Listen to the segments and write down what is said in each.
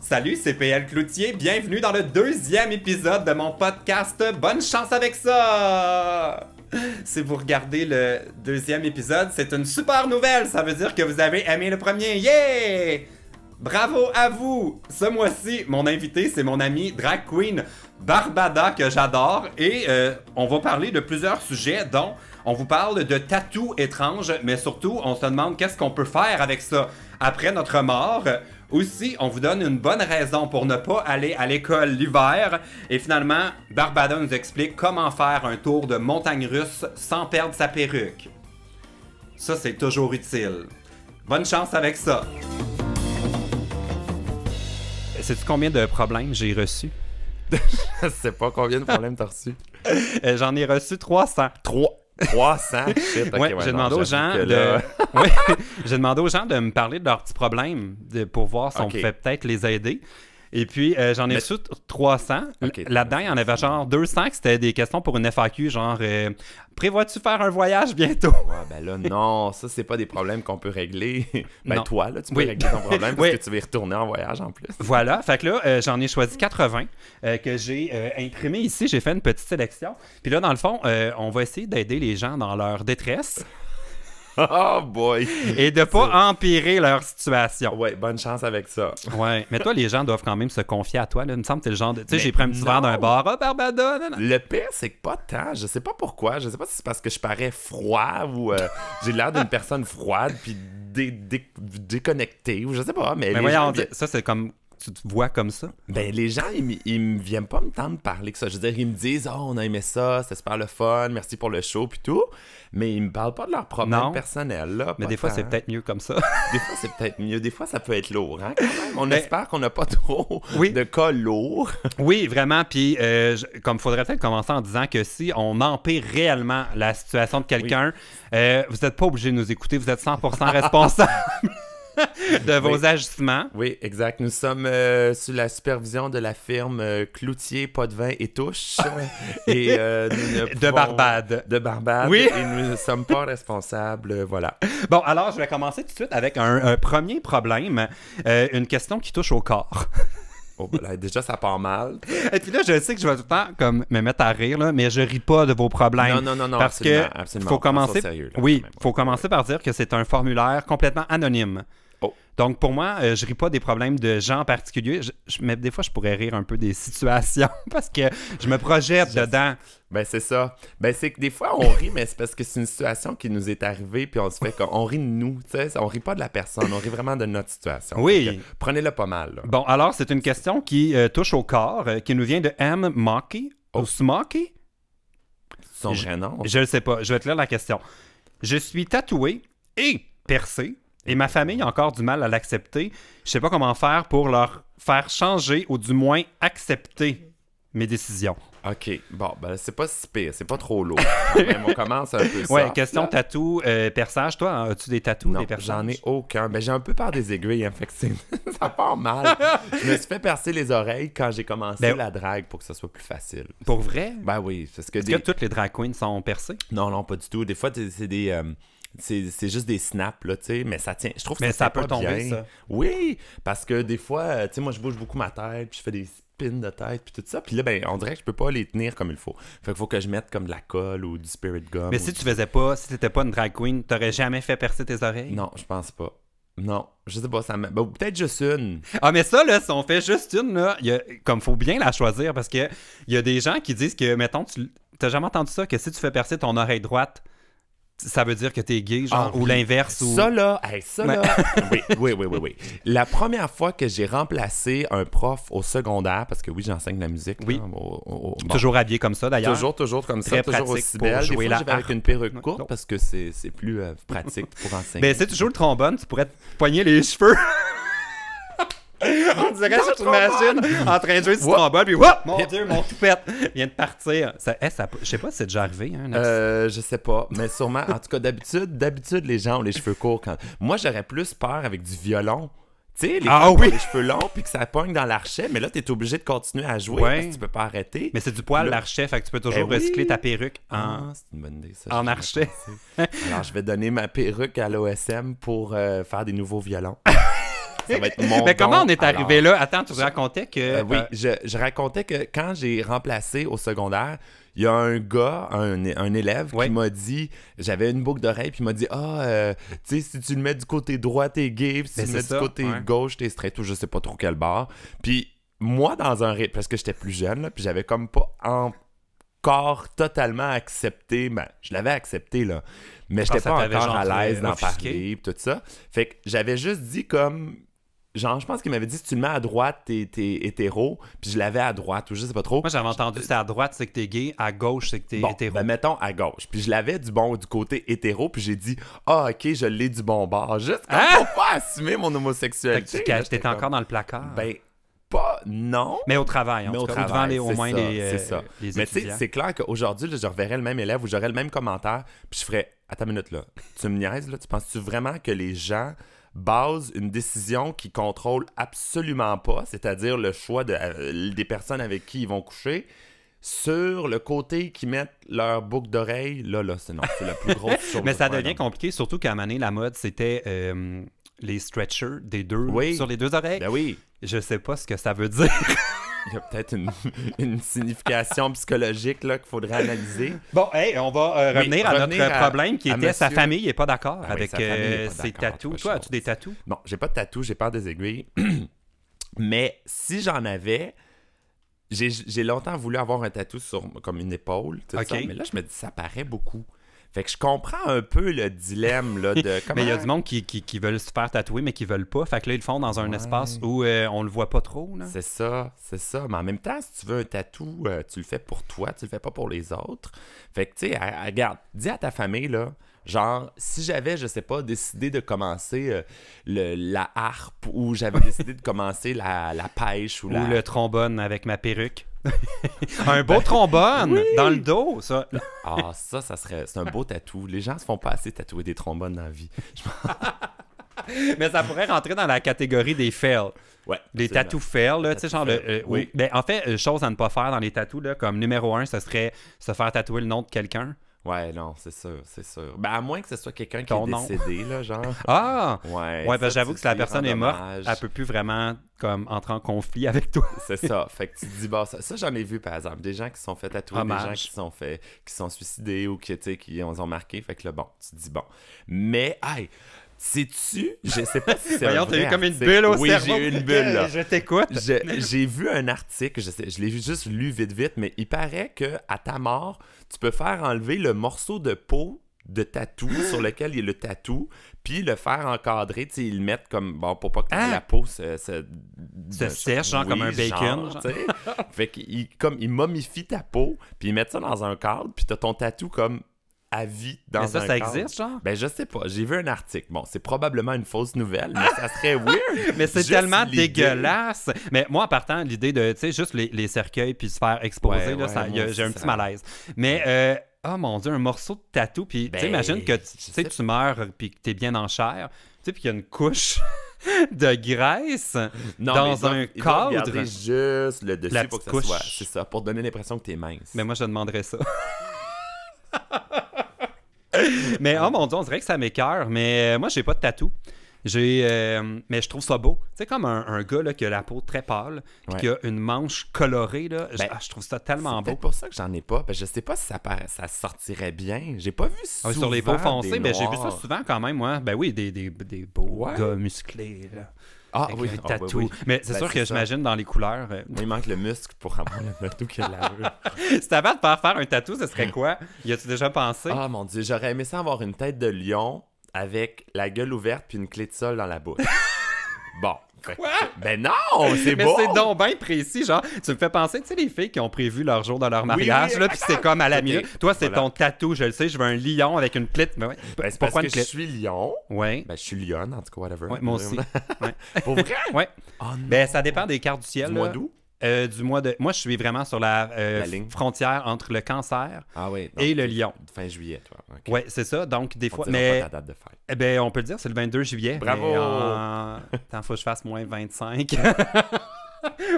Salut, c'est PL Cloutier, bienvenue dans le deuxième épisode de mon podcast Bonne chance avec ça! Si vous regardez le deuxième épisode, c'est une super nouvelle, ça veut dire que vous avez aimé le premier, yeah! Bravo à vous! Ce mois-ci, mon invité, c'est mon ami drag queen Barbada, que j'adore, et on va parler de plusieurs sujets, dont on vous parle de tatous étranges, mais surtout, on se demande qu'est-ce qu'on peut faire avec ça après notre mort. Aussi, on vous donne une bonne raison pour ne pas aller à l'école l'hiver. Et finalement, Barbada nous explique comment faire un tour de montagne russe sans perdre sa perruque. Ça, c'est toujours utile. Bonne chance avec ça! Sais-tu combien de problèmes j'ai reçus? Je sais pas combien de problèmes t'as reçus. J'en ai reçu 300. 300? Shit, okay, ouais, j'ai demandé aux gens de... ouais, j'ai demandé aux gens de me parler de leurs petits problèmes pour voir si on pouvait peut-être les aider. Et puis, j'en ai reçu 300. Okay. Là-dedans, il y en avait genre 200 que c'était des questions pour une FAQ, genre prévois-tu faire un voyage bientôt? Ouais, ben là, non, ça, c'est pas des problèmes qu'on peut régler. Ben non. Toi, là, tu peux régler ton problème parce que tu vas y retourner en voyage en plus. Voilà, fait que là, j'en ai choisi 80 que j'ai imprimé ici. J'ai fait une petite sélection. Puis là, dans le fond, on va essayer d'aider les gens dans leur détresse. Oh boy! Et de pas empirer leur situation. Ouais, bonne chance avec ça. Ouais, mais toi, les gens doivent quand même se confier à toi. Là. Il me semble que t'es le genre de... Tu sais, j'ai pris un petit verre d'un bar. Ah, Barbada! Non. Le pire, c'est que pas tant. Je sais pas pourquoi. Je sais pas si c'est parce que je parais froid ou j'ai l'air d'une personne froide puis déconnectée ou je sais pas. Mais les voyons, gens... ça, c'est comme... Tu te vois comme ça? Ben, les gens, ils me viennent pas me tendre parler que ça. Je veux dire, ils me disent « Oh, on a aimé ça, c'était super le fun, merci pour le show, puis tout. » Mais ils me parlent pas de leurs problèmes personnels, là. Mais des fois, c'est peut-être mieux comme ça. Des fois, c'est peut-être mieux. Des fois, ça peut être lourd, hein, quand même. On espère qu'on n'a pas trop de cas lourds. Oui, vraiment. Puis, comme il faudrait peut-être commencer en disant que si on empire réellement la situation de quelqu'un, vous n'êtes pas obligé de nous écouter. Vous êtes 100% responsable. De vos ajustements. Oui, exact. Nous sommes sous la supervision de la firme Cloutier, Pas de vin et Touche. Et, de Barbade. De Barbade. Oui. Et nous ne sommes pas responsables. Voilà. Bon, alors, je vais commencer tout de suite avec un premier problème. Une question qui touche au corps. Oh, ben là, déjà, ça part mal. Et puis là, je sais que je vais tout le temps comme, me mettre à rire, là, mais je ris pas de vos problèmes. Non. Parce absolument, que absolument. faut commencer. Sérieux, là, faut commencer par dire que c'est un formulaire complètement anonyme. Oh. Donc, pour moi, je ris pas des problèmes de gens en particulier. Mais des fois, je pourrais rire un peu des situations parce que je me projette dedans. Ben, c'est ça. Ben, c'est que des fois, on rit, mais c'est parce que c'est une situation qui nous est arrivée, puis on se fait qu'on rit de nous, tu sais. On rit pas de la personne, on rit vraiment de notre situation. Oui. Prenez-le pas mal, là. Bon, alors, c'est une question qui touche au corps, qui nous vient de M. Mocky. Ou Smoky? Son vrai nom? Je le sais pas. Je vais te lire la question. Je suis tatoué et percé. Et ma famille a encore du mal à l'accepter. Je sais pas comment faire pour leur faire changer ou du moins accepter mes décisions. OK. Bon, ben c'est pas si pire. C'est pas trop lourd. Même on commence un peu ça. Ouais, question tatou, perçage. Toi, as-tu des tatous, non, des perçages? J'en ai aucun. Ben j'ai un peu peur des aiguilles, hein, fait que ça part mal. Je me suis fait percer les oreilles quand j'ai commencé la drague pour que ça soit plus facile. Pour vrai? Ben oui. Parce que Est-ce que toutes les drag queens sont percées? Non, pas du tout. Des fois, c'est des... C'est juste des snaps, là, tu sais, mais ça tient. Je trouve que mais ça peut pas tomber, bien. Ça. Oui, parce que des fois, tu sais, moi, je bouge beaucoup ma tête, puis je fais des spins de tête, puis tout ça. Puis là, ben, on dirait que je peux pas les tenir comme il faut. Fait qu'il faut que je mette comme de la colle ou du spirit gum. Mais si tu faisais pas, si t'étais pas une drag queen, t'aurais jamais fait percer tes oreilles? Non, je pense pas. Non, je sais pas, peut-être juste une. Ah, mais ça, là, si on fait juste une, là, comme faut bien la choisir, parce que il y a des gens qui disent que, mettons, t'as jamais entendu ça, que si tu fais percer ton oreille droite, ça veut dire que t'es gay, genre, ou l'inverse. Ou... Ça, là, oui. La première fois que j'ai remplacé un prof au secondaire, parce que oui, j'enseigne la musique. Oui. Là, bon. Toujours habillé comme ça, d'ailleurs. Toujours comme très ça, toujours aussi belle. Des fois, j'avais avec une perruque courte parce que c'est plus pratique pour enseigner. Ben, c'est toujours le trombone, tu pourrais te poigner les cheveux. On dirait que tu t'imagines en train de jouer du trombone, puis woup, mon Dieu, mon toupette vient de partir. Je sais pas si c'est déjà arrivé. Hein, je sais pas, mais sûrement. En tout cas, d'habitude, les gens ont les cheveux courts. Moi, j'aurais plus peur avec du violon. Tu sais, les femmes ont les cheveux longs puis que ça pogne dans l'archet, mais là, t'es obligé de continuer à jouer parce que tu peux pas arrêter. Mais c'est du poil, l'archet, fait que tu peux toujours recycler ta perruque c'est une bonne idée, ça. En archet. Alors, je vais donner ma perruque à l'OSM pour faire des nouveaux violons. Ça va être mon Mais comment don. on est arrivé là? Attends, tu racontais que... Oui, je racontais que quand j'ai remplacé au secondaire, il y a un gars, un élève qui m'a dit, j'avais une boucle d'oreille, puis il m'a dit, tu sais, si tu le mets du côté droit, t'es gay, puis si tu le mets du côté gauche, t'es straight, ou je sais pas trop quel bord. Puis moi, dans un rythme, parce que j'étais plus jeune, là, puis j'avais comme pas encore totalement accepté, je l'avais accepté, là, mais j'étais pas encore à l'aise d'en parler, pis tout ça. Fait que j'avais juste dit comme... Genre, je pense qu'il m'avait dit, si tu le mets à droite, t'es hétéro. Puis je l'avais à droite, ou je sais pas trop. Moi, j'avais entendu, c'est à droite, c'est que t'es gay. À gauche, c'est que t'es hétéro. Ben, mettons à gauche. Puis je l'avais du côté hétéro. Puis j'ai dit, ok, je l'ai du bon bord. Juste pour pas assumer mon homosexualité. Fait que t'étais encore dans le placard. Ben, pas, non. Mais au travail, en tout cas. Devant au moins les c'est ça. Les mais tu sais, c'est clair qu'aujourd'hui, là, je reverrais le même élève ou j'aurais le même commentaire. Puis je ferais, attends une minute, là. Tu me niaises, là? Tu penses-tu vraiment que les gens base une décision qui contrôle absolument pas, c'est-à-dire le choix des personnes avec qui ils vont coucher, sur le côté qu'ils mettent leur boucle d'oreille, là, c'est la plus grosse chose. Mais ça devient compliqué, surtout qu'à un moment donné, la mode, c'était les stretchers des deux sur les deux oreilles. Ben oui. Je sais pas ce que ça veut dire. Il y a peut-être une signification psychologique là, qu'il faudrait analyser. Bon, on va revenir à notre problème qui était sa famille n'est pas d'accord avec ses tatous. Toi, as-tu des tatous? Non, j'ai pas de tatous, j'ai peur des aiguilles. Mais si j'en avais, j'ai longtemps voulu avoir un tatou sur comme une épaule, tout ça, mais là, je me dis, ça paraît beaucoup. Fait que je comprends un peu le dilemme là, de comment... Mais il y a du monde qui veulent se faire tatouer, mais qui veulent pas. Fait que là, ils le font dans un espace où on le voit pas trop. Là. C'est ça. Mais en même temps, si tu veux un tatou, tu le fais pour toi, tu le fais pas pour les autres. Fait que, tu sais, regarde, dis à ta famille, là, genre, si j'avais, je sais pas, décidé de commencer la harpe ou j'avais décidé de commencer la pêche ou le trombone avec ma perruque. Un beau trombone dans le dos, ça. Ah, c'est un beau tatou. Les gens se font pas assez tatouer des trombones dans la vie. Mais ça pourrait rentrer dans la catégorie des fails. Ouais. Les tatous fails, là, tu sais, genre, oui. Ben, en fait, chose à ne pas faire dans les tatous, là, comme numéro 1, ce serait se faire tatouer le nom de quelqu'un. Ouais, non, c'est sûr. Ben, à moins que ce soit quelqu'un qui est décédé, là, genre. Ah! Ouais, parce que j'avoue que si la personne est morte, elle peut plus vraiment, comme, entrer en conflit avec toi. C'est ça. Fait que tu te dis, bah, ça j'en ai vu, par exemple. Des gens qui se sont fait tatouer, des gens qui sont suicidés ou qui ont marqué. Fait que là, bon, tu te dis, bon. Mais, sais-tu, je sais pas si c'est Voyons, t'as eu comme une bulle au cerveau. Oui, j'ai eu une bulle, là. Je t'écoute. J'ai vu un article, je l'ai juste lu vite, mais il paraît qu'à ta mort, tu peux faire enlever le morceau de peau de tatou sur lequel il y a le tatou, puis le faire encadrer, tu sais, ils le mettent comme, bon, pour pas que la peau se sèche, genre comme un bacon. Tu sais. Fait qu'ils momifient ta peau, puis ils mettent ça dans un cadre, puis t'as ton tatou comme à vie dans un cadre. Ça existe, genre? Ben, je sais pas. J'ai vu un article. Bon, c'est probablement une fausse nouvelle, mais ça serait weird. Mais c'est tellement dégueulasse. Mais moi, en partant, l'idée de, tu sais, juste les cercueils puis se faire exposer, j'ai un petit malaise. Mais, oh mon Dieu, un morceau de tatou, puis tu sais, imagine que tu meurs puis que t'es bien en chair, tu sais, puis qu'il y a une couche de graisse dans un cadre. Regardez juste le dessus pour que ça soit... C'est ça, pour donner l'impression que t'es mince. Mais moi, je demanderais ça. Mais oh mon Dieu, on dirait que ça m'écoeure. Mais moi, j'ai pas de tatou. Mais je trouve ça beau. Tu sais, comme un gars là, qui a la peau très pâle, puis qui a une manche colorée. Là, je trouve ça tellement beau. C'est pour ça que j'en ai pas. Je sais pas si ça sortirait bien. J'ai pas vu souvent sur les peaux foncées, mais j'ai vu ça souvent quand même, moi. Ben oui, des beaux gars musclés. Là. Avec un tatou. Oui. Mais c'est sûr que j'imagine dans les couleurs. Il manque le muscle pour avoir le tatou qui a de l'allure. Si t'avais de faire un tatou, ce serait quoi? Y a-tu déjà pensé? Ah mon Dieu, j'aurais aimé ça avoir une tête de lion avec la gueule ouverte puis une clé de sol dans la bouche. Bon. Quoi? Ben non, c'est beau! Mais c'est donc bien précis, genre, tu me fais penser, tu sais, les filles qui ont prévu leur jour dans leur mariage, là, puis c'est comme à la minute. Toi, c'est ton tatou, je le sais, je veux un lion avec une clé. Ben, c'est pourquoi je suis lion. Ouais. Ben, je suis lionne, en tout cas, whatever. Ouais, moi aussi. Ouais. Pour vrai? Ouais. Oh, ben, ça dépend des cartes du ciel. Du mois d'août? Du mois de... Moi, je suis vraiment sur la frontière entre le Cancer et le Lion. Fin juillet, toi. Okay. Oui, c'est ça. Donc, des fois... Mais pas ta date de fête. Eh bien, on peut le dire, c'est le 22 juillet. Bravo! Attends, faut que je fasse moins 25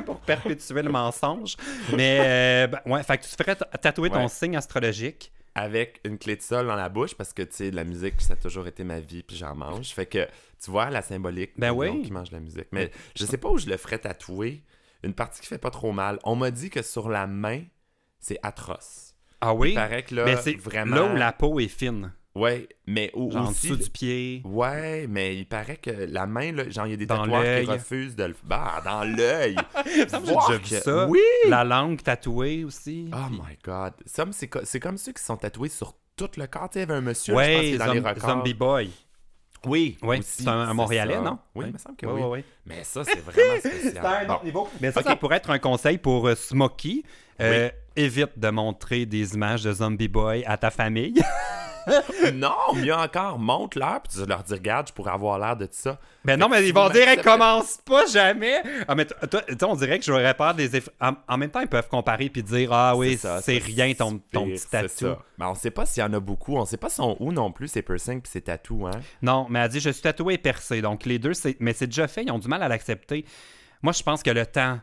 pour perpétuer le mensonge. Mais, ouais, fait que tu te ferais tatouer ton signe astrologique avec une clé de sol dans la bouche parce que, tu sais, la musique, ça a toujours été ma vie, puis j'en mange. Fait que, tu vois, la symbolique qui mange de la musique. Mais je sais pas où je le ferais tatouer. Une partie qui fait pas trop mal. On m'a dit que sur la main, c'est atroce. Ah oui? Il paraît que là, mais c'est vraiment... là où la peau est fine. Ouais, mais genre aussi... en dessous du pied. Ouais, mais il paraît que la main, là, genre, il y a des dans tatoueurs l'œil. qui refusent de le... Bah, dans l'œil! J'ai déjà vu ça. Oui! La langue tatouée aussi. Oh my God! Ça, c'est comme ceux qui sont tatoués sur tout le corps. Tu sais, il y avait un monsieur, ouais, je pense qu'il est dans les records. Zombie Boy. Oui, oui, aussi, c'est un Montréalais, ça. non? Oui, il me semble que oui. oui. Mais ça, c'est vraiment spécial. C'est un autre niveau. Mais ça pourrait être un conseil pour Smokey. Évite de montrer des images de Zombie Boy à ta famille. Non, mieux encore, montre-leur, puis tu leur dis, regarde, je pourrais avoir l'air de tout ça. Ben non, mais ils vont dire, commence pas jamais. Ah, mais toi, on dirait que j'aurais peur des effets. En même temps, ils peuvent comparer puis dire, ah oui, c'est rien ton petit tatou. Mais on sait pas s'il y en a beaucoup. On sait pas son où non plus, ces piercings puis ces tatous, hein. Non, mais elle dit, je suis tatoué et percé. Donc les deux, mais c'est déjà fait, ils ont du mal à l'accepter. Moi, je pense que le temps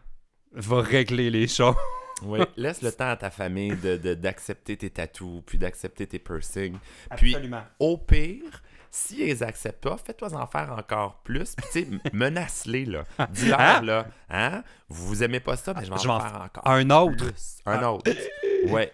va régler les choses. Oui, laisse le temps à ta famille d'accepter tes tatous, puis d'accepter tes piercings. Puis, absolument. Au pire, si ils acceptent pas, fais-toi en faire encore plus. Puis, tu sais, menace-les, là. Dis-leur, là, hein, vous aimez pas ça, mais je vais en faire encore. Un autre. Un autre. Ouais.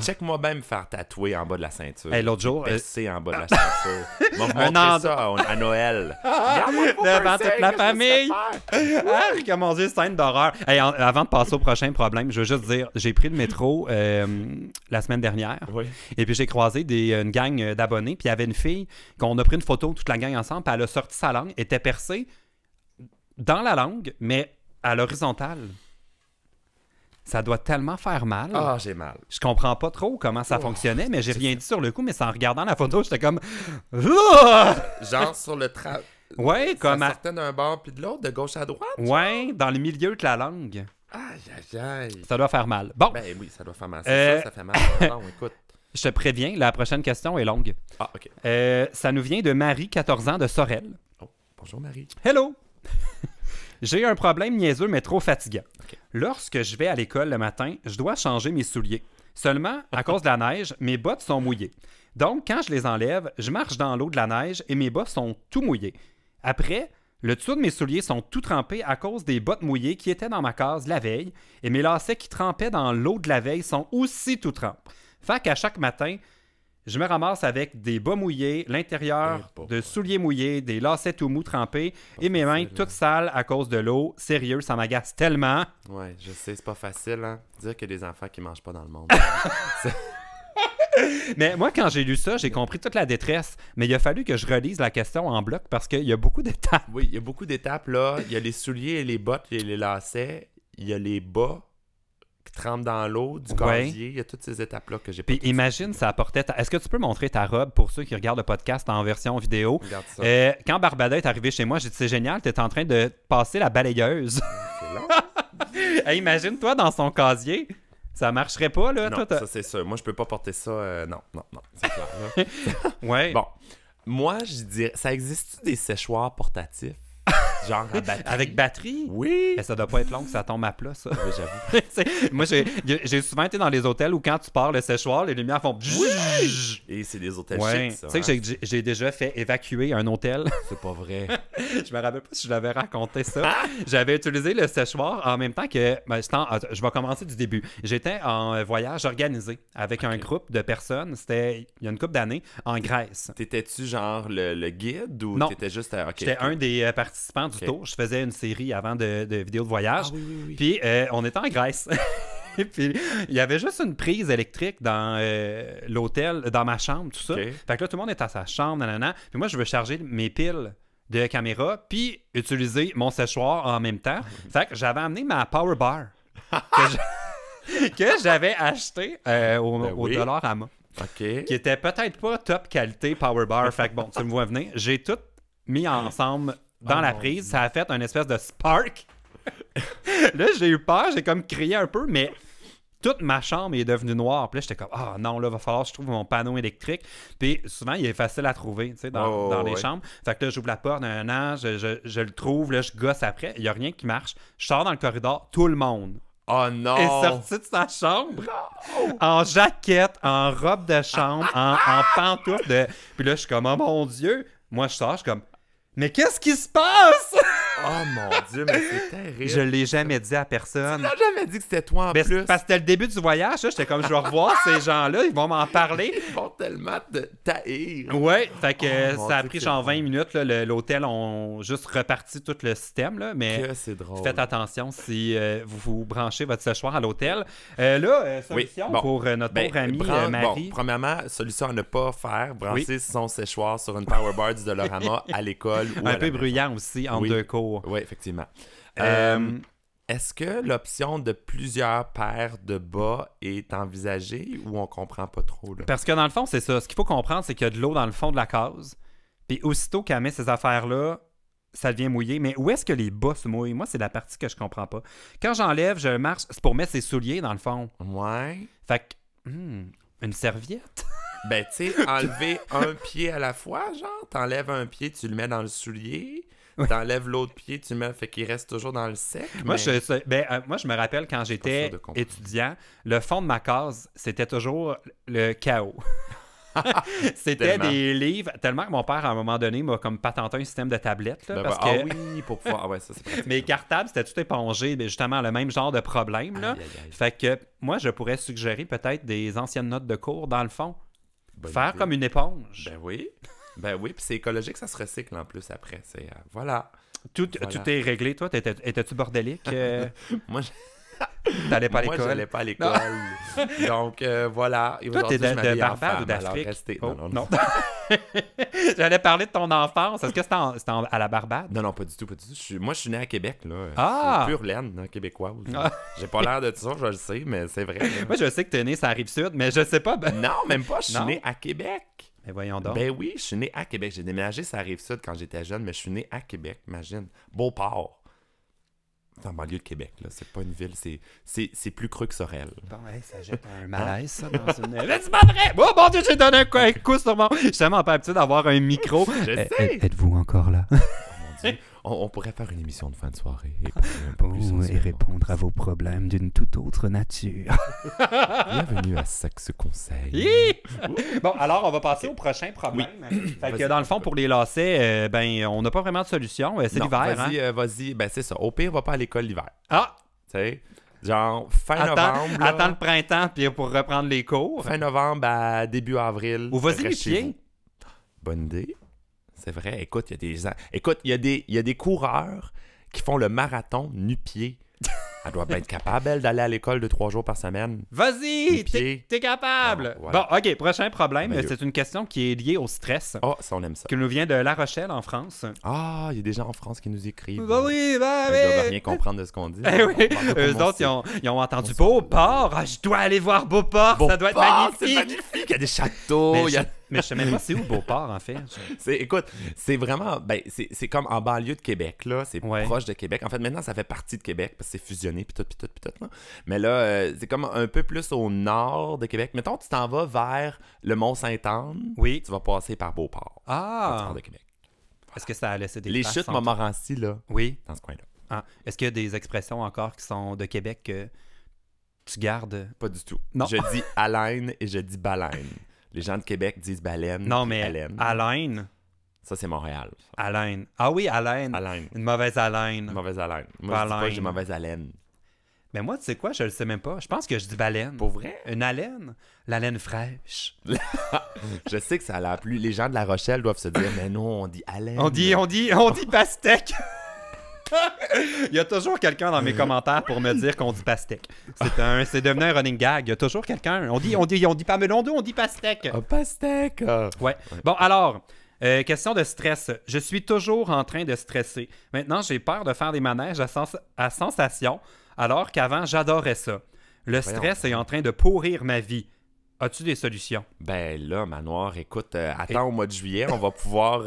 Check-moi bien me faire tatouer en bas de la ceinture. Hey, l'autre jour, percer en bas de la ceinture. Moi, vous montrer ça à Noël. Devant toute la famille. Ah, mon Dieu, scène d'horreur. Hey, avant de passer au prochain problème, je veux juste dire, j'ai pris le métro la semaine dernière. Oui. Et puis j'ai croisé une gang d'abonnés. Puis il y avait une fille qu'on a pris une photo, toute la gang ensemble. Puis elle a sorti sa langue, était percée dans la langue, mais à l'horizontale. Ça doit tellement faire mal. Ah, j'ai mal. Je comprends pas trop comment ça fonctionnait, mais j'ai rien dit sur le coup, mais c'est en regardant la photo, j'étais comme... Genre sur le ouais, comme... Ça sortait d'un bord puis de l'autre, de gauche à droite? Ouais, dans le milieu de la langue. Aïe, aïe, aïe. Ça doit faire mal. Bon. Ben oui, ça doit faire mal. Ça fait mal. Bon, écoute. Je te préviens, la prochaine question est longue. Ah, OK. Ça nous vient de Marie, 14 ans, de Sorel. Oh, bonjour Marie. Hello! J'ai un problème niaiseux, mais trop fatigant. Okay. Lorsque je vais à l'école le matin, je dois changer mes souliers. Seulement, à cause de la neige, mes bottes sont mouillées. Donc, quand je les enlève, je marche dans l'eau de la neige et mes bottes sont tout mouillées. Après, le dessous de mes souliers sont tout trempés à cause des bottes mouillées qui étaient dans ma case la veille et mes lacets qui trempaient dans l'eau de la veille sont aussi tout trempés. Fait qu'à chaque matin, je me ramasse avec des bas mouillés, l'intérieur de souliers mouillés, des lacets tout mous trempés et mes mains toutes sales à cause de l'eau. Sérieux, ça m'agace tellement. Ouais, je sais, c'est pas facile, hein. Dire qu'il y a des enfants qui mangent pas dans le monde. Mais moi, quand j'ai lu ça, j'ai compris toute la détresse. Mais il a fallu que je relise la question en bloc parce qu'il y a beaucoup d'étapes. Oui, il y a beaucoup d'étapes, là. Il y a les souliers et les bottes, il y a les lacets, il y a les bas qui trempent dans l'eau, du casier. Il y a toutes ces étapes-là que j'ai pas. Puis imagine, ça apportait... Est-ce que tu peux montrer ta robe pour ceux qui regardent le podcast en version vidéo? Regarde ça. Quand Barbada est arrivée chez moi, j'ai dit, c'est génial, t'es en train de passer la balayeuse. C'est long. Hey, imagine-toi dans son casier. Ça marcherait pas, là? Non, ça c'est sûr. Moi, je peux pas porter ça. Non. C'est clair, là. Ouais. Bon. Moi, je dirais... Ça existe-tu des séchoirs portatifs? Genre à batterie. Avec batterie? Oui. Mais ça doit pas être long que ça tombe à plat, ça. Oui, j'avoue. Moi, j'ai souvent été dans les hôtels où quand tu pars le séchoir, les lumières font... Oui. Et c'est des hôtels chics, ça. Tu sais que j'ai déjà fait évacuer un hôtel. C'est pas vrai. Je me rappelle pas si je l'avais raconté ça. J'avais utilisé le séchoir en même temps que... je vais commencer du début. J'étais en voyage organisé avec un groupe de personnes. C'était il y a une couple d'années en Grèce. T'étais-tu genre le guide ou t'étais juste... J'étais un des participants du tour. Je faisais une série avant de vidéos de voyage. Ah, oui. Puis on était en Grèce. Puis il y avait juste une prise électrique dans l'hôtel, dans ma chambre, tout ça. Okay. Fait que là, tout le monde est à sa chambre, nanana. Puis moi, je veux charger mes piles de caméra puis utiliser mon séchoir en même temps. Fait que j'avais amené ma Power Bar que j'avais acheté au Dollarama. OK. Qui était peut-être pas top qualité Power Bar. Fait que bon, tu me vois venir. J'ai tout mis ensemble dans la prise. Ça a fait une espèce de spark. Là, j'ai eu peur. J'ai comme crié un peu, mais toute ma chambre est devenue noire. Puis là, j'étais comme, non, là, va falloir que je trouve mon panneau électrique. Puis souvent, il est facile à trouver, tu sais, dans les chambres. Fait que là, j'ouvre la porte, je le trouve, là, je gosse après. Il n'y a rien qui marche. Je sors dans le corridor, tout le monde Oh non! est sorti de sa chambre Non! en jaquette, en robe de chambre, en pantoufles de... Puis là, je suis comme, oh mon Dieu! Moi, je sors, je suis comme, mais qu'est-ce qui se passe? Oh mon Dieu, mais c'est terrible. Je l'ai jamais dit à Tu personne. n'as jamais dit que c'était toi en Mais plus. parce que c'était le début du voyage, là, j'étais comme, je vais revoir ces gens-là, ils vont m'en parler. Ils vont tellement te taïr. Ouais, fait que Oh, mon ça a Dieu, pris c'est genre bon. 20 minutes, là, l'hôtel ont juste reparti tout le système, là, mais Que c'est drôle. faites attention si vous branchez votre séchoir à l'hôtel. Là, solution Oui, bon. pour notre Ben, pauvre amie Marie. Bon, premièrement, solution à ne pas faire, brancher son séchoir sur une powerbar du Dollarama à l'école ou à Un la peu maison. bruyant aussi, entre Oui. deux cours. Oui, effectivement. Euh, Est-ce que l'option de plusieurs paires de bas est envisagée ou on comprend pas trop? Là? Parce que dans le fond, c'est ça. Ce qu'il faut comprendre, c'est qu'il y a de l'eau dans le fond de la case. Puis aussitôt qu'elle met ces affaires-là, ça devient mouillé. Mais où est-ce que les bas se mouillent? Moi, c'est la partie que je comprends pas. Quand j'enlève, je marche, c'est pour mettre ses souliers dans le fond. Ouais. Fait que, une serviette? Ben, tu sais, enlever un pied à la fois, genre, t'enlèves un pied, tu le mets dans le soulier, t'enlèves l'autre pied, tu le mets, fait qu'il reste toujours dans le sec. Moi, mais... moi, je me rappelle quand j'étais sûr de comprendre. étudiant, le fond de ma case, c'était toujours le chaos. C'était Tellement. des livres, tellement que mon père, à un moment donné, m'a comme patenté un système de tablette. Là, Ben, parce ah que oui, pour pouvoir... Ah ouais, ça, c'est pratique. mes cartables, c'était tout épongé, mais justement, le même genre de problème. Là. Aïe, aïe, aïe. Fait que moi, je pourrais suggérer peut-être des anciennes notes de cours dans le fond. Bonne Faire idée. comme une éponge. Ben oui. Ben oui, puis c'est écologique, ça se recycle en plus après. C'est voilà. Tout, voilà. tout est réglé. Toi, étais-tu bordélique? Moi, T'allais pas à Moi, l'école? j'allais pas à l'école. Donc, voilà. Et Toi, t'es aujourd'hui, je de m'habille en Barbade femme, ou alors d'Afrique? restez- Oh, Non, non, J'allais parler de ton enfance. Est-ce que c'était à la Barbade? non, pas du tout, pas du tout. Moi, je suis né à Québec, là. Ah! Je suis pure laine, hein, québécoise. Ah. J'ai pas l'air de ça, je le sais, mais c'est vrai. là. Moi, je sais que t'es né sur la Rive-Sud, mais je sais pas. Non, même pas, je suis Non? né à Québec. Mais voyons donc. Ben oui, je suis né à Québec. J'ai déménagé sur la Rive-Sud quand j'étais jeune, mais je suis né à Québec, imagine. Beauport. C'est en banlieue de Québec, là. C'est pas une ville, c'est plus creux que Sorel. Bon, hey, ça jette un malaise, ça, dans une... Mais c'est pas vrai! Oh mon Dieu, j'ai donné un coup sur mon... Je suis tellement pas habitué d'avoir un micro. Je sais! Êtes-vous encore là? Oh mon Dieu. On pourrait faire une émission de fin de soirée et parler un peu plus sensuellement. à vos problèmes d'une toute autre nature. Bienvenue à Sexe Conseil. Hi! Bon, alors, on va passer au prochain problème. Fait que Vas-y. dans le fond, pour les lacets, on n'a pas vraiment de solution. C'est Non, l'hiver, hein? Vas-y, vas-y. Ben, c'est ça. Au pire, va pas à l'école l'hiver. Ah! Tu sais, genre fin novembre. là, Attends le printemps puis pour reprendre les cours. Fin novembre à début avril. Ou vas-y reste les chez pieds. vous. Bonne idée. C'est vrai. Écoute, il y a des coureurs qui font le marathon nu-pied. Elle doit bien être capable, elle, d'aller à l'école 2-3 jours par semaine. Vas-y! Les pieds. T'es capable! Bon, voilà. Bon, OK, prochain problème. Merveilleux. C'est une question qui est liée au stress, Oh, ça, on aime ça. qui nous vient de La Rochelle, en France. Ah, il y a des gens en France qui nous écrivent. Bah oui, bah Ils oui! doivent rien comprendre de ce qu'on dit. Eh oui, On parle pas eux pour mon autres, ils ont entendu Mon Beauport. Ah, je dois aller voir Beauport, ça doit être Beauport, c'est magnifique! magnifique. Il y a des châteaux. Mais, il y a- mais je sais même pas c'est où Beauport, en fait. Écoute, c'est vraiment... Ben, c'est comme en banlieue de Québec, là. C'est Ouais. proche de Québec. En fait, maintenant, ça fait partie de Québec parce que c'est fusionné, puis tout, puis tout, puis tout. Là. Mais là, c'est comme un peu plus au nord de Québec. Mettons, tu t'en vas vers le Mont-Sainte-Anne. Oui. Tu vas passer par Beauport. Quand tu Ah! pars de Québec. Est-ce que ça a laissé des Les traces chutes en- Montmorency, là, Oui. dans ce coin-là. Ah. Est-ce qu'il y a des expressions encore qui sont de Québec que tu gardes? Pas du tout. Non. Je dis haleine et je dis baleine. Les gens de Québec disent baleine. Non, puis mais haleine. haleine. Ça, c'est Montréal. Haleine. Ah oui, haleine. Haleine. Une mauvaise haleine. Mauvaise haleine. Moi, je dis pas que Baleine. j'ai mauvaise haleine. Mais moi, tu sais quoi, je le sais même pas. Je pense que je dis baleine. Pour vrai? Une haleine? La laine fraîche. Je sais que ça a l'air plus... Les gens de La Rochelle doivent se dire, mais non, on dit haleine. On dit pastèque. Il y a toujours quelqu'un dans mes commentaires pour me dire qu'on dit pastèque. C'est devenu un running gag. Il y a toujours quelqu'un. On dit pas melon d'eau, on dit pastèque. Ah, pastèque! Ah. Ouais. Bon, alors, question de stress. Je suis toujours en train de stresser. Maintenant, j'ai peur de faire des manèges à sensation, alors qu'avant, j'adorais ça. Le stress est en train de pourrir ma vie. As-tu des solutions? Ben là, Manoir, écoute, attends au mois de juillet, on va pouvoir... on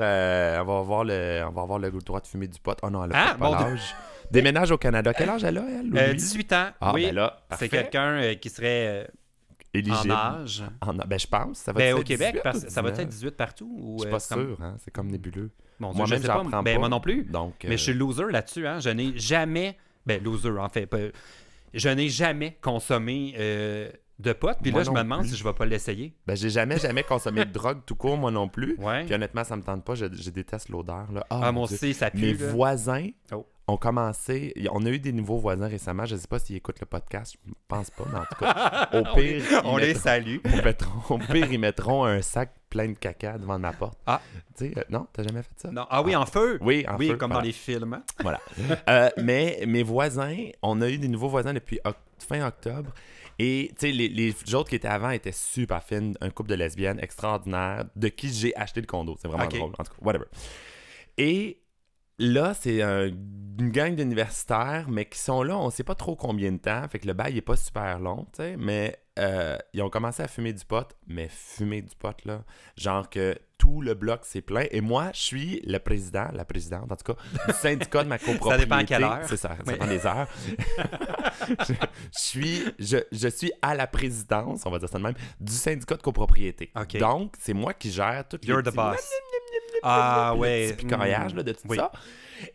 va avoir le droit de fumer du pot. Oh non, elle a Ah, pas bon, l'âge. Déménage au Canada. Quel âge elle a, elle? ou lui? 18 ans. Ah, oui. ben là, parfait. C'est quelqu'un qui serait Éligible. en âge. Ben, je pense. Ça va Ben, être au Québec, 18 parce ou que ça va 19? être 18 partout. Ou, Je suis pas comme- sûr, hein? C'est comme nébuleux. Mon Dieu, Moi-même, je sais j'en pas. prends Ben, pas. moi non plus. Donc, Mais je suis loser là-dessus. Hein? Je n'ai jamais... Ben, loser, en fait. je n'ai jamais consommé de pot. Puis là, je me demande si je vais pas l'essayer. Ben, j'ai jamais consommé de drogue tout court, moi non plus. Ouais. Puis honnêtement, ça me tente pas. Je déteste l'odeur. Là. Moi aussi, ça pue. Mes là. voisins ont commencé... On a eu des nouveaux voisins récemment. Je sais pas s'ils écoutent le podcast. Je pense pas, mais en tout cas, au pire... on les salue. Au pire, ils mettront un sac plein de caca devant ma porte. Ah. Tu sais, non, t'as jamais fait ça? Non. Ah oui, en feu? Oui, en feu. Comme dans les films. Hein? Voilà. Mais mes voisins, on a eu des nouveaux voisins depuis fin octobre. Et, tu sais, les autres qui étaient avant étaient super fines. Un couple de lesbiennes extraordinaires de qui j'ai acheté le condo. C'est vraiment drôle. En tout cas, whatever. Et là, c'est une gang d'universitaires, mais qui sont là, on sait pas trop combien de temps. Fait que le bail est pas super long, tu sais. Mais ils ont commencé à fumer du pot. Mais fumer du pot, là, genre que tout le bloc s'est plein. Et moi, je suis la présidente, en tout cas, du syndicat de ma copropriété. Ça dépend à quelle heure. C'est ça dépend des heures. je suis à la présidence, on va dire ça de même, du syndicat de copropriété. Okay. Donc, c'est moi qui gère tout You're the boss. Le petit picoyage là, de tout ça.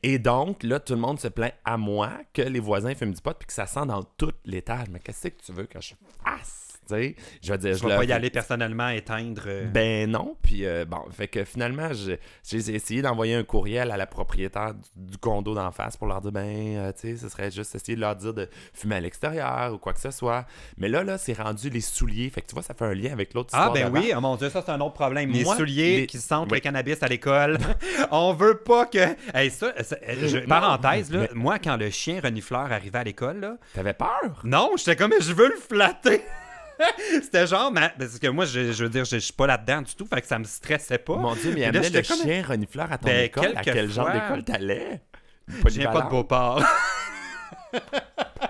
Et donc, là, tout le monde se plaint à moi que les voisins fument du pot puis que ça sent dans tout l'étage. Mais qu'est-ce que tu veux que je fasse? T'sais, je vais dire, je vais pas y aller personnellement éteindre. Ben non, puis bon, fait que finalement, j'ai essayé d'envoyer un courriel à la propriétaire du condo d'en face pour leur dire, tu sais, ce serait juste essayer de leur dire de fumer à l'extérieur ou quoi que ce soit. Mais là, c'est rendu les souliers. Fait que tu vois, ça fait un lien avec l'autre histoire d'avant. Oui, oh mon Dieu, ça c'est un autre problème. Les souliers qui sentent le cannabis à l'école. On veut pas que... Hey, parenthèse, là, moi, quand le chien renifleur arrivait à l'école, là... T'avais peur? Non, j'étais comme, je veux le flatter. C'était genre, parce que moi, je veux dire, je suis pas là-dedans du tout, fait que ça me stressait pas. Mon Dieu, mais il amenait le chien renifleur à ton école. À quel genre d'école t'allais? Je viens pas de Beauport.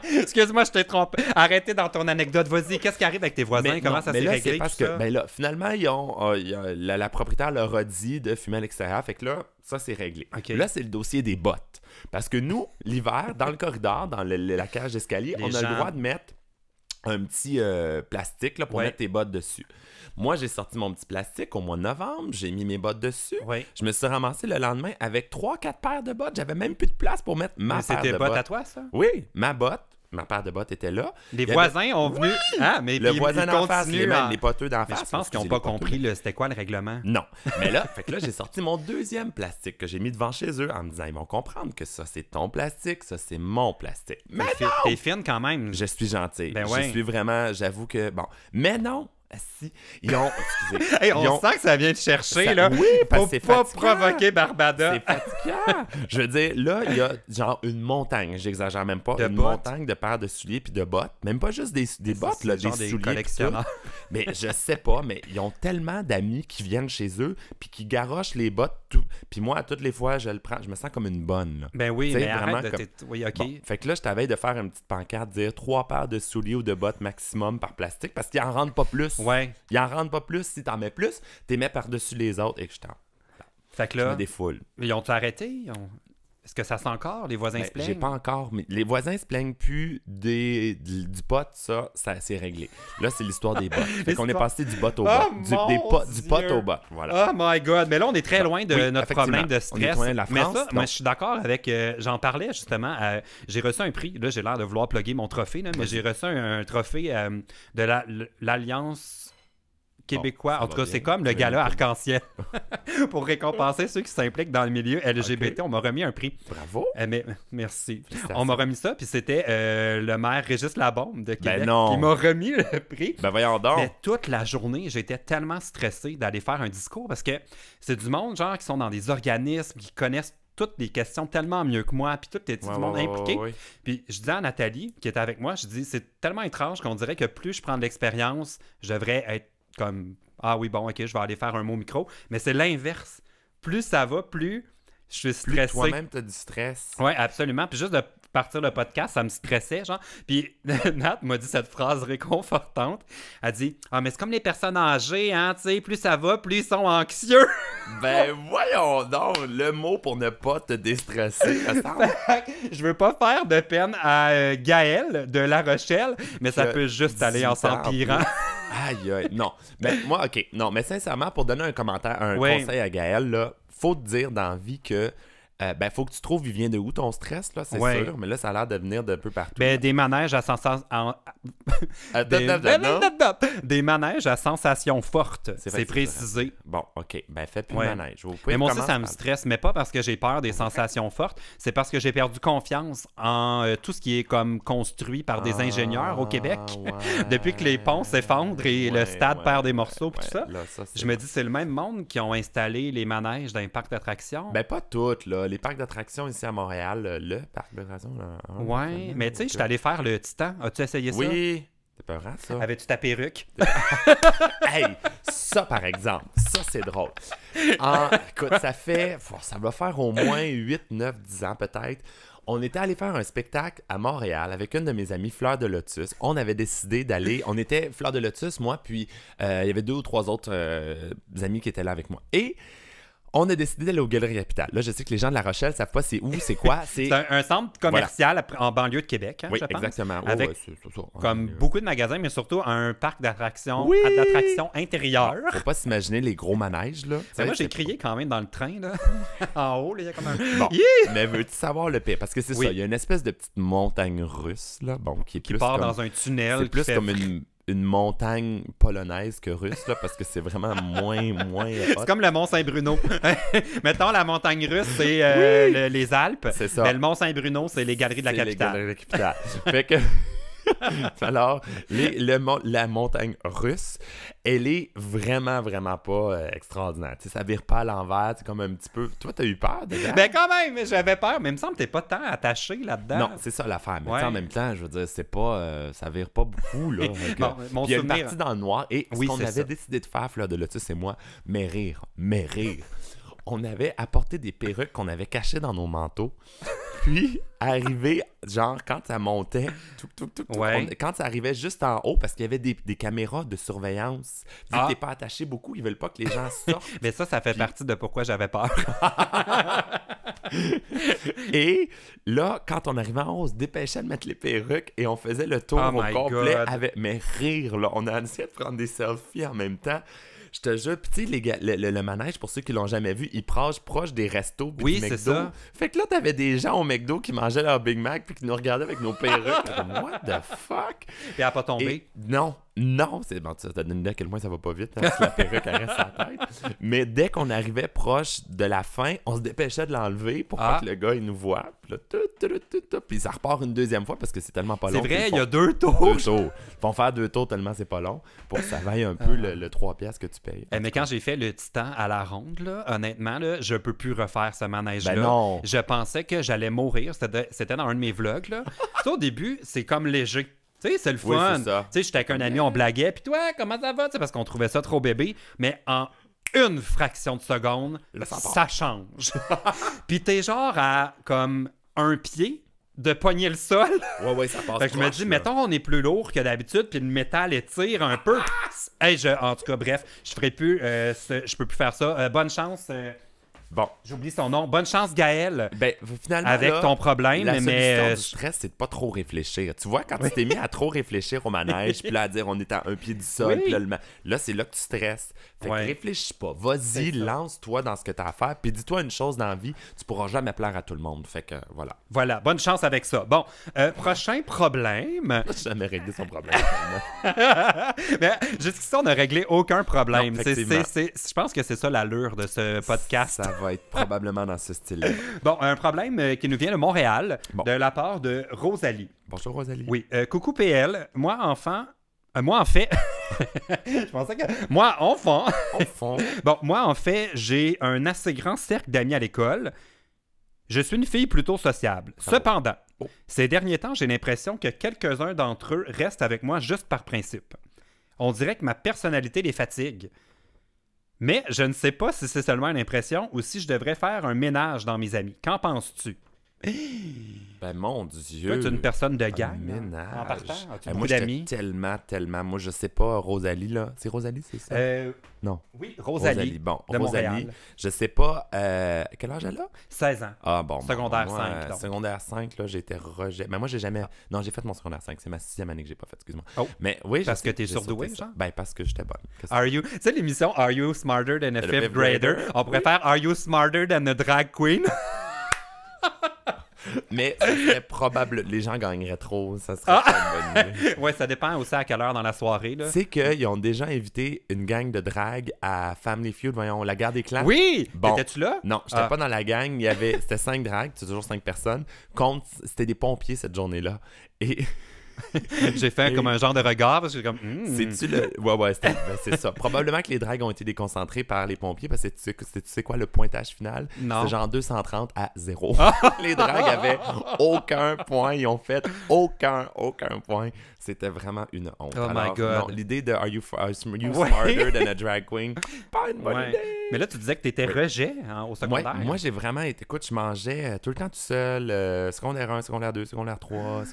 Excuse-moi, je t'ai trompé. Arrêtez dans ton anecdote. Vas-y, qu'est-ce qui arrive avec tes voisins? Comment ça s'est réglé? Parce que, là, finalement, la propriétaire leur a dit de fumer à l'extérieur. Fait que là, ça, c'est réglé. Okay. Là, c'est le dossier des bottes. Parce que nous, l'hiver, dans le corridor, dans la cage d'escalier, on a le droit de mettre un petit plastique là, pour mettre tes bottes dessus. Moi, j'ai sorti mon petit plastique au mois de novembre, j'ai mis mes bottes dessus. Je me suis ramassé le lendemain avec 3-4 paires de bottes. J'avais même plus de place pour mettre ma paire de bottes. C'était bottes à toi, ça? Oui, ma paire de bottes était là. Les voisins ont venu... Ah, mais le voisin d'en face, les poteux d'en face. Je pense qu'ils n'ont pas compris c'était quoi le règlement. Non. Mais là, j'ai sorti mon deuxième plastique que j'ai mis devant chez eux en me disant, ils vont comprendre que ça, c'est ton plastique, ça, c'est mon plastique. Mais non! T'es fine quand même. Je suis gentil. Ben je suis vraiment, j'avoue que... Bon. Mais non! Si. On sent que ça vient te chercher, là. Oui, parce que c'est pas fatigant. Provoquer Barbada. C'est fatigant. Je veux dire, là, il y a genre une montagne, j'exagère même pas, montagne de paires de souliers puis de bottes. Même pas juste des bottes, là, des souliers. Collectionneurs. Mais je sais pas, mais ils ont tellement d'amis qui viennent chez eux puis qui garochent les bottes tout. Puis moi, à toutes les fois, je le prends, je me sens comme une bonne. Là. Ben oui, mais vraiment arrête de Oui, OK. Bon, fait que là, je t'avais de faire une petite pancarte, dire 3 paires de souliers ou de bottes maximum par plastique parce qu'ils en rendent pas plus. Ouais. Ils en rendent pas plus. Si t'en mets plus, t'es mets par-dessus les autres et que je t'en... Fait que là, je me défoule. Ils ont-tu arrêté? Est-ce que ça sent encore? Les voisins se plaignent? J'ai pas encore, mais les voisins se plaignent plus du pot, ça c'est réglé. Là, c'est l'histoire des bottes. Fait qu'on est passé du pot au bot. Du pot au bot, voilà. Oh my God! Mais là, on est très loin de notre problème de stress. On est loin de la France, mais ça, moi, je suis d'accord avec... j'en parlais, justement. J'ai reçu un prix. Là, j'ai l'air de vouloir plugger mon trophée, là, mais j'ai reçu un trophée de l'Alliance... québécois. En tout cas, c'est comme le gala arc-en-ciel. Pour récompenser ceux qui s'impliquent dans le milieu LGBT, on m'a remis un prix. Bravo. Merci. On m'a remis ça, puis c'était le maire Régis Labombe de Québec qui m'a remis le prix. Ben voyons donc. Mais toute la journée, j'étais tellement stressé d'aller faire un discours parce que c'est du monde, genre, qui sont dans des organismes, qui connaissent toutes les questions tellement mieux que moi, puis tout est du monde impliqué. Puis je disais à Nathalie, qui était avec moi, je dis, c'est tellement étrange qu'on dirait que plus je prends de l'expérience, je devrais être comme, ah oui, bon, ok, je vais aller faire un mot micro. Mais c'est l'inverse. Plus ça va, plus je suis stressé. Plus toi-même, t'as du stress. Oui, absolument. Puis juste de partir le podcast, ça me stressait, genre. Puis Nat m'a dit cette phrase réconfortante. Elle dit, ah, mais c'est comme les personnes âgées, hein, tu sais, plus ça va, plus ils sont anxieux. Ben voyons donc, le mot pour ne pas te déstresser. Je veux pas faire de peine à Gaël de La Rochelle, mais ça peut juste aller en s'empirant. Aïe, aïe, non. Mais moi, OK, non, mais sincèrement, pour donner un commentaire, un conseil à Gaël, là, faut te dire dans la vie que Ben, faut que tu trouves, il vient de où ton stress, là, c'est sûr. Mais là, ça a l'air de venir de peu partout. Ben, des manèges à des manèges à sensations fortes. C'est précisé. Bon, OK. Ben, fais plus de manège. Mais moi aussi, ça me stresse. Mais pas parce que j'ai peur des sensations fortes. C'est parce que j'ai perdu confiance en tout ce qui est comme construit par des ingénieurs au Québec. Depuis que les ponts s'effondrent et le stade perd des morceaux et tout ça. Là, je me dis, c'est le même monde qui ont installé les manèges dans les parcs d'attractions. Ben, pas toutes, là. Les parcs d'attractions ici à Montréal, le parc d'attractions. Ouais, mais tu sais, je suis allé faire le Titan. As-tu essayé ça? Oui. C'est peurant, ça. Avais-tu ta perruque? Hey, ça, par exemple, ça, c'est drôle. Écoute, ça va faire au moins 8, 9, 10 ans peut-être. On était allé faire un spectacle à Montréal avec une de mes amies, Fleur de Lotus. On avait décidé d'aller... On était Fleur de Lotus, moi, puis il y avait 2 ou 3 autres amis qui étaient là avec moi. Et... on a décidé d'aller au Galeries Capitale. Là, je sais que les gens de La Rochelle ne savent pas c'est où, c'est quoi. C'est un centre commercial en banlieue de Québec, je pense. Exactement. Avec comme beaucoup de magasins, mais surtout un parc d'attractions d'attractions intérieures. Faut pas s'imaginer les gros manèges, là. Moi, j'ai crié quand même dans le train, là. En haut, là, il y a comme un... Bon, mais veux-tu savoir le pire? Parce que c'est ça, il y a une espèce de petite montagne russe, là, qui part comme... dans un tunnel. C'est plus comme une montagne polonaise que russe, là, parce que c'est vraiment moins c'est comme le Mont-Saint-Bruno. Mettons, la montagne russe, c'est les Alpes. C'est ça. Mais le Mont-Saint-Bruno, c'est les Galeries de la Capitale. Les Galeries de la Capitale. Fait que... Alors, la montagne russe, elle est vraiment, vraiment pas extraordinaire. T'sais, ça vire pas à l'envers, c'est comme un petit peu... Toi, t'as eu peur dedans? Ben quand même, j'avais peur, mais il me semble que t'es pas tant attaché là-dedans. Non, c'est ça l'affaire. Mais en même temps, je veux dire, c'est pas... ça vire pas beaucoup, là. Mon il y a une partie dans le noir, et ce qu'on avait décidé de faire, Fleur de Lotus et moi, mais rire. On avait apporté des perruques qu'on avait cachées dans nos manteaux. Puis, arrivé, genre, quand ça montait, quand ça arrivait juste en haut, parce qu'il y avait des caméras de surveillance. Vu que t'es pas attaché beaucoup, ils veulent pas que les gens sortent. Mais ça fait partie de pourquoi j'avais peur. Et là, quand on arrivait en haut, on se dépêchait de mettre les perruques et on faisait le tour au complet. Mais rire, là. On a essayé de prendre des selfies en même temps. Je te jure, pis tu sais, le manège, pour ceux qui l'ont jamais vu, il proche des restos pis du McDo. C'est ça. Fait que là, t'avais des gens au McDo qui mangeaient leur Big Mac puis qui nous regardaient avec nos perruques. What the fuck? Puis elle a pas tombé. Non, c'est bon, ça te donne une idée à quel point ça va pas vite, hein, si la perruque elle reste à la tête. Mais dès qu'on arrivait proche de la fin, on se dépêchait de l'enlever pour pas que le gars il nous voit. Puis là, puis ça repart une deuxième fois parce que c'est tellement pas long. C'est vrai, il y a 2 tours. 2 tours. Ils vont faire 2 tours tellement c'est pas long pour que ça vaille un peu le 3 piastres que tu payes. Mais quand j'ai fait le Titan à la ronde, là, honnêtement, là, je peux plus refaire ce manège-là. Ben non. Je pensais que j'allais mourir. C'était dans un de mes vlogs. Là. Au début, c'est comme léger. Tu sais, c'est le fun. Tu sais, j'étais avec un ami, on blaguait. Puis toi, comment ça va? T'sais, parce qu'on trouvait ça trop bébé. Mais en une fraction de seconde, ça change. Puis t'es genre à comme un pied de pogner le sol. Ouais, ça passe. Fait que je me dis, mettons, on est plus lourd que d'habitude, puis le métal étire un peu. Hey, en tout cas, bref, je ferai plus, je peux plus faire ça. Bonne chance. Bon. J'oublie son nom. Bonne chance, Gaël. Ben, finalement, avec ton problème. La solution du stress, c'est de pas trop réfléchir. Tu vois, quand tu t'es mis à trop réfléchir au manège, puis là, à dire on est à un pied du sol, puis là, c'est là que tu stresses. Fait que réfléchis pas. Vas-y, lance-toi dans ce que t'as à faire, puis dis-toi une chose dans la vie, tu pourras jamais plaire à tout le monde. Fait que, voilà. Voilà, bonne chance avec ça. Bon, prochain problème. J'ai jamais réglé son problème. Mais jusqu'ici, on n'a réglé aucun problème. Je pense que c'est ça l'allure de ce podcast. Ça va être probablement dans ce style-là. Bon, un problème qui nous vient de Montréal, de la part de Rosalie. Bonjour Rosalie. Oui, coucou PL. Moi, en fait... Je pensais que... Moi, enfant... Bon, moi, en fait, j'ai un assez grand cercle d'amis à l'école. Je suis une fille plutôt sociable. Cependant, ces derniers temps, j'ai l'impression que quelques-uns d'entre eux restent avec moi juste par principe. On dirait que ma personnalité les fatigue. Mais je ne sais pas si c'est seulement une impression ou si je devrais faire un ménage dans mes amis. Qu'en penses-tu? Ben, mon Dieu. Toi, tu es une personne de gang. Ménage. En partant, as-tu moi, beaucoup d'amis? Tellement. Moi, je sais pas, Rosalie, là. C'est Rosalie, c'est ça? Non. Oui, Rosalie. Bon, de Rosalie. Montréal. Je sais pas. Quel âge elle a? 16 ans. Ah, bon. Secondaire moi, 5. Donc. Secondaire 5, là, j'ai été rejeté. Mais moi, j'ai jamais. Non, j'ai fait mon secondaire 5. C'est ma 6e année que j'ai pas fait, excuse-moi. Oh. Mais oui, parce que t'es surdoué, genre? Ben, parce que j'étais bonne. Tu sais, l'émission Are You Smarter Than a Fifth Grader? On pourrait faire Are You Smarter Than a Drag Queen? Mais ça serait probable... Les gens gagneraient trop, ça serait pas une bonne idée. Ouais, ça dépend aussi à quelle heure dans la soirée, là. Tu sais qu'ils ont déjà invité une gang de drague à Family Feud, voyons, la guerre des clans. Oui! Bon. Étais-tu là? Non, j'étais pas dans la gang. C'était 5 dragues, c'est toujours 5 personnes. C'était des pompiers cette journée-là. Et... J'ai fait comme un genre de regard parce que comme C'est-tu le. Ouais, c'est ça. Probablement que les dragues ont été déconcentrées par les pompiers parce que tu sais quoi le pointage final? Non. C'est genre 230 à 0. Les dragues avaient aucun point. Ils ont fait aucun point. C'était vraiment une honte. Oh my God. Non, l'idée de Are you smarter than a drag queen? Pas une bonne idée. Mais là, tu disais que t'étais rejet au secondaire. Moi, j'ai vraiment été... Écoute, je mangeais tout le temps tout seul. Secondaire 1, secondaire 2, secondaire 3.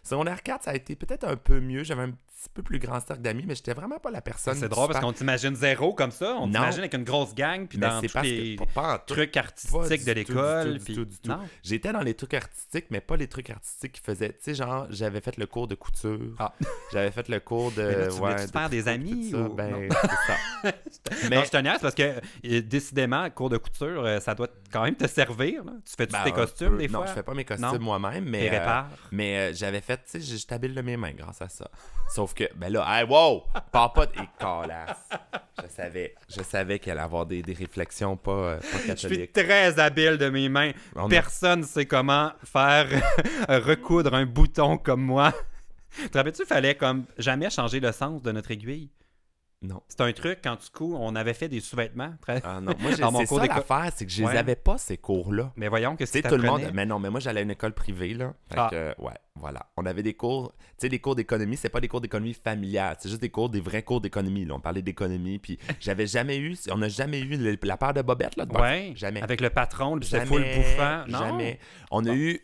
Secondaire 4, ça a été peut-être un peu mieux. J'avais un petit peu plus grand cercle d'amis, mais j'étais vraiment pas la personne... C'est drôle parce qu'on t'imagine zéro comme ça. On t'imagine avec une grosse gang puis dans tous les trucs artistiques de l'école. Du tout. J'étais dans les trucs artistiques, mais pas les trucs artistiques qui faisaient... Tu sais, genre, j'avais fait le cours de couture. J'avais fait le cours de... Mais là, tu voulais-tu faire des amis? Ou... Ben, c'est ça. Non, je te niaise parce que décidément, cours de couture, ça doit quand même te servir. Là. Tu fais-tu tes costumes des fois? Non, je fais pas mes costumes moi-même, mais... mais j'avais fait, tu sais, je t'habille de mes mains grâce à ça. Sauf que, ben là, hey, wow! Pars pas et calasse. Je savais qu'il allait avoir des réflexions pas catholiques. Je suis très habile de mes mains. Personne ne sait comment faire recoudre un bouton comme moi. Te rappelles-tu, il fallait comme jamais changer le sens de notre aiguille? Non. C'est un truc, quand tu couds, on avait fait des sous-vêtements. Ah non, moi, c'est ça l'affaire, c'est que je les avais pas, ces cours-là. Mais voyons que c'est tout le monde. Mais non, mais moi, j'allais à une école privée, là. Fait que, voilà. On avait des cours, tu sais, des cours d'économie, c'est pas des cours d'économie familiale, c'est juste des vrais cours d'économie, là. On parlait d'économie, puis on n'a jamais eu la paire de bobettes, là, de ouais, jamais. Avec le patron, puis c'était full bouffant. Non. Jamais. On a eu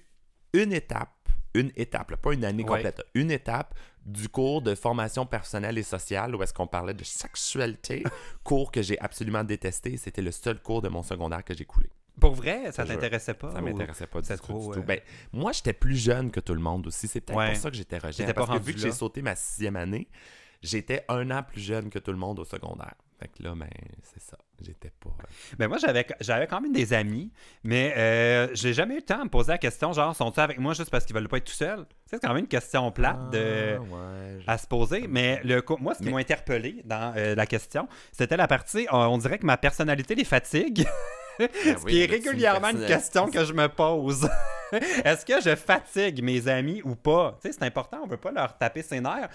une étape, là, pas une année complète, une étape du cours de formation personnelle et sociale où est-ce qu'on parlait de sexualité, cours que j'ai absolument détesté. C'était le seul cours de mon secondaire que j'ai coulé. Pour vrai, ça t'intéressait pas? Ça m'intéressait pas du tout. Ben, moi, j'étais plus jeune que tout le monde aussi. C'est peut-être pour ça que j'étais rejet. Parce que vu que j'ai sauté ma 6e année, j'étais 1 an plus jeune que tout le monde au secondaire. Fait que là, ben, c'est ça. J'étais pas... Ben moi, j'avais quand même des amis, mais j'ai jamais eu le temps de me poser la question, genre, sont-ils avec moi juste parce qu'ils veulent pas être tout seuls? C'est quand même une question plate à se poser. Mais moi, ce qui m'a interpellé dans la question, c'était la partie, on dirait que ma personnalité les fatigue. Ce qui est régulièrement une question que je me pose. Est-ce que je fatigue mes amis ou pas? Tu sais, c'est important, on veut pas leur taper ses nerfs.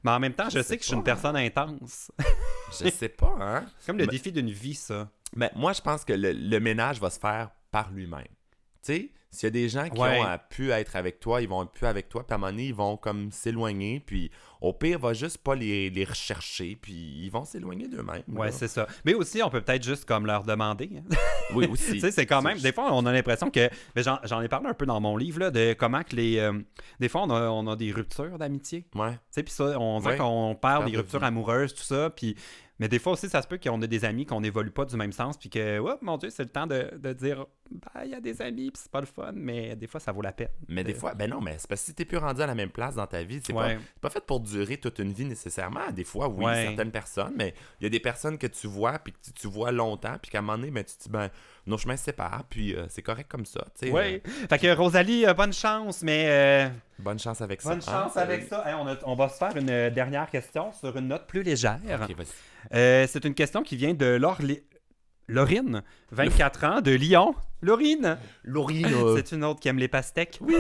Mais en même temps, je sais que je suis une personne intense. Je sais pas, hein? C'est comme le défi d'une vie, ça. Mais moi, je pense que le ménage va se faire par lui-même. Tu sais, s'il y a des gens qui ont pu être avec toi, ils vont être plus avec toi, puis à un moment donné, ils vont comme s'éloigner, puis au pire, va juste pas les rechercher, puis ils vont s'éloigner d'eux-mêmes. Ouais, c'est ça. Mais aussi, on peut peut-être juste comme leur demander. Oui, aussi. Tu sais, c'est quand même... Des fois, on a l'impression que... Mais j'en ai parlé un peu dans mon livre, là, de comment que les... des fois, on a des ruptures d'amitié. Ouais. Tu sais, puis ça, on dirait qu'on parle des ruptures amoureuses, tout ça, puis... Mais des fois aussi, ça se peut qu'on ait des amis qu'on n'évolue pas du même sens, puis que, oh mon Dieu, c'est le temps de dire, bah, il y a des amis, puis c'est pas le fun, mais des fois, ça vaut la peine. Mais des fois, ben non, mais c'est parce que si t'es plus rendu à la même place dans ta vie, c'est pas fait pour durer toute une vie nécessairement. Des fois, oui, certaines personnes, mais il y a des personnes que tu vois, puis que tu vois longtemps, puis qu'à un moment donné, ben, tu te dis, ben, nos chemins se séparent, puis c'est correct comme ça. Oui. Fait que Rosalie, bonne chance, mais. Bonne chance avec ça. Bonne chance avec ça. Hey, on va se faire une dernière question sur une note plus légère. Ok, vas-y. C'est une question qui vient de Laurine, 24 ans, de Lyon. Laurine! C'est une autre qui aime les pastèques. Oui!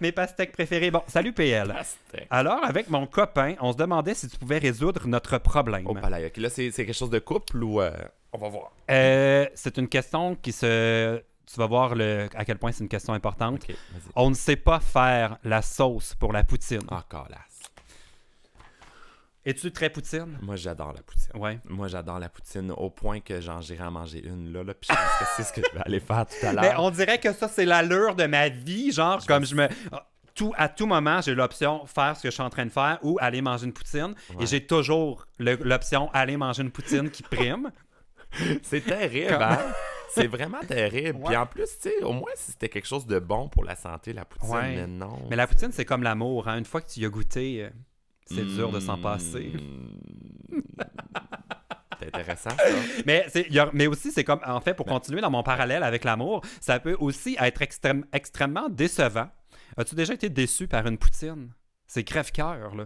Mes pastèques préférées. Bon, salut PL. Pastèque. Alors, avec mon copain, on se demandait si tu pouvais résoudre notre problème. Oh, palais. OK, là, c'est quelque chose de couple ou... On va voir. C'est une question qui se... Tu vas voir à quel point c'est une question importante. Okay, on ne sait pas faire la sauce pour la poutine. Ah, calasse. Es-tu très poutine? Moi, j'adore la poutine. Ouais. Moi, j'adore la poutine au point que j'irai en manger une là puis je pense que c'est ce que je vais aller faire tout à l'heure. Mais on dirait que ça, c'est l'allure de ma vie. Genre, comme à tout moment, j'ai l'option faire ce que je suis en train de faire ou aller manger une poutine. Ouais. Et j'ai toujours l'option aller manger une poutine qui prime. C'est terrible, hein? C'est vraiment terrible. Ouais. Puis en plus, tu sais, au moins, si c'était quelque chose de bon pour la santé, la poutine, mais non. Mais la poutine, c'est comme l'amour. Hein? Une fois que tu y as goûté, c'est dur de s'en passer. C'est intéressant, ça. Mais aussi, c'est comme, en fait, pour continuer dans mon parallèle avec l'amour, ça peut aussi être extrêmement décevant. As-tu déjà été déçu par une poutine? C'est crève-cœur, là.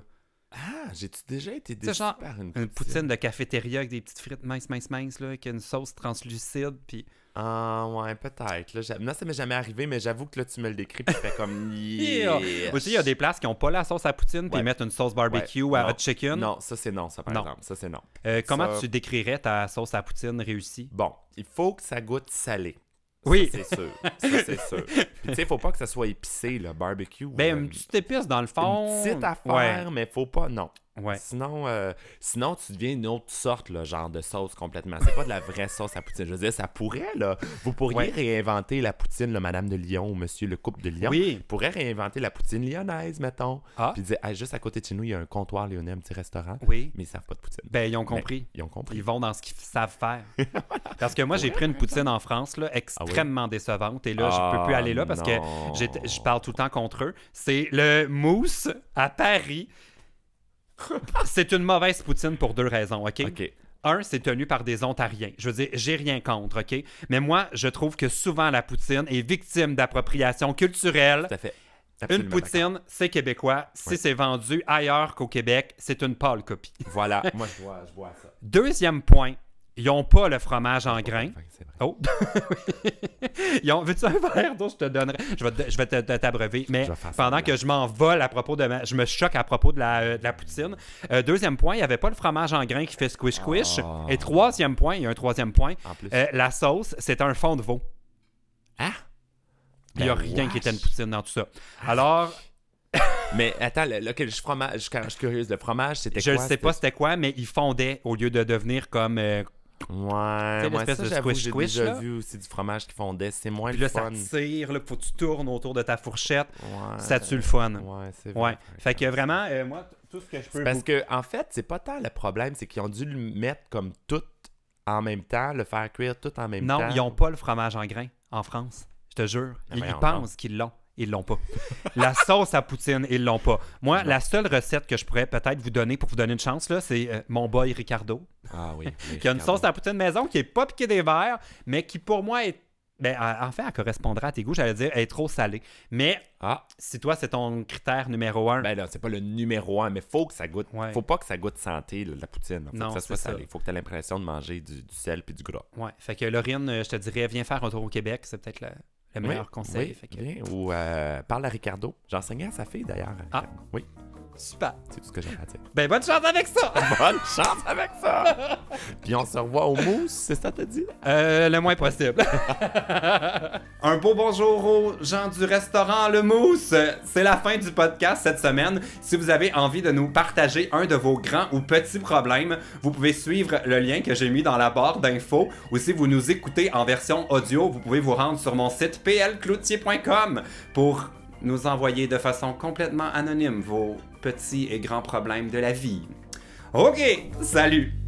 Ah, j'ai-tu déjà été déçu par une poutine de cafétéria avec des petites frites minces, là, avec une sauce translucide, puis... Ah, ouais, peut-être. Là, non, ça m'est jamais arrivé, mais j'avoue que là, tu me le décris, puis je fais comme... Yeah. Aussi, il y a des places qui n'ont pas la sauce à poutine, puis ils mettent une sauce barbecue à hot chicken. Non, ça, c'est non, ça, par exemple. Ça, c'est non. Comment tu décrirais ta sauce à poutine réussie? Bon, il faut que ça goûte salé. Oui. Ça, c'est sûr. Ça, c'est sûr. Puis, tu sais, faut pas que ça soit épicé, le barbecue. Ben, une petite épice, dans le fond. Une petite affaire, mais faut pas... Non. Ouais. Sinon, tu deviens une autre sorte, là, genre de sauce complètement. C'est pas de la vraie sauce à poutine. Je veux dire, ça pourrait, là. Vous pourriez réinventer la poutine, le Madame de Lyon ou Monsieur le Couple de Lyon. Oui. Vous pourriez réinventer la poutine lyonnaise, mettons. Ah. Puis dire, juste à côté de chez nous, il y a un comptoir lyonnais, un petit restaurant. Oui. Mais ils savent pas de poutine. Ben, ils ont compris. Ils ont compris. Ils vont dans ce qu'ils savent faire. Parce que moi, j'ai pris une poutine en France, là, extrêmement décevante. Et là, je peux plus aller là parce que je parle tout le temps contre eux. C'est le Mousse à Paris. C'est une mauvaise poutine pour 2 raisons, OK? Un, c'est tenu par des Ontariens. Je veux dire, j'ai rien contre, OK? Mais moi, je trouve que souvent la poutine est victime d'appropriation culturelle. Tout à fait. Absolument, une poutine, c'est québécois. Si c'est vendu ailleurs qu'au Québec, c'est une pâle copie. Voilà, moi je vois ça. Deuxième point, ils n'ont pas le fromage en grains. Oh! Veux-tu un verre d'eau? Je te donnerai. Je vais t'abreuver. Mais pendant que je m'envole à propos je me choque à propos de la poutine. Deuxième point, il n'y avait pas le fromage en grains qui fait squish-squish. Et troisième point, il y a un troisième point. En plus. La sauce, c'est un fond de veau. Ah! Il n'y a rien qui était une poutine dans tout ça. Alors... Mais attends, je suis curieuse. Le fromage, c'était quoi? Je ne sais pas c'était quoi, mais il fondait au lieu de devenir comme... Ouais, moi, ça, j'avoue, j'ai déjà vu aussi du fromage qui fondait. C'est moins puis le là, fun. ça tire, là, faut que tu tournes autour de ta fourchette. Ouais, ça tue le fun. Ouais, c'est vrai. Ouais. Fait que vraiment, moi, tout ce que je peux... Parce que, en fait, c'est pas tant le problème, c'est qu'ils ont dû le mettre comme tout en même temps, le faire cuire tout en même temps. Non, ils n'ont pas le fromage en grains en France. Je te jure. Ils pensent qu'ils l'ont. Ils l'ont pas. La sauce à poutine, ils l'ont pas. Moi, la seule recette que je pourrais peut-être vous donner pour vous donner une chance, là, c'est mon boy Ricardo. Ah oui. Qui a une sauce à poutine maison qui est pas piquée des verres, mais qui pour moi est... Ben, en fait, elle correspondra à tes goûts, j'allais dire, elle est trop salée. Mais si toi, c'est ton critère numéro 1... Ben là, c'est pas le numéro 1, mais faut que ça goûte... Faut pas que ça goûte santé, la poutine. Faut que ça soit salé. Faut que tu aies l'impression de manger du sel puis du gras. Ouais. Fait que Laurine, je te dirais, viens faire un tour au Québec. C'est peut-être le meilleur conseil. Fait que... Ou parle à Ricardo. J'enseignais à sa fille, d'ailleurs. Oui. Super. C'est tout ce que j'ai à dire. Ben, bonne chance avec ça! Bonne chance avec ça! Puis on se revoit au mousse, c'est ça t'as dit? Le moins possible. Un beau bonjour aux gens du restaurant Le Mousse. C'est la fin du podcast cette semaine. Si vous avez envie de nous partager un de vos grands ou petits problèmes, vous pouvez suivre le lien que j'ai mis dans la barre d'infos. Ou si vous nous écoutez en version audio, vous pouvez vous rendre sur mon site plcloutier.com pour nous envoyer de façon complètement anonyme vos petits et grands problèmes de la vie. OK, salut!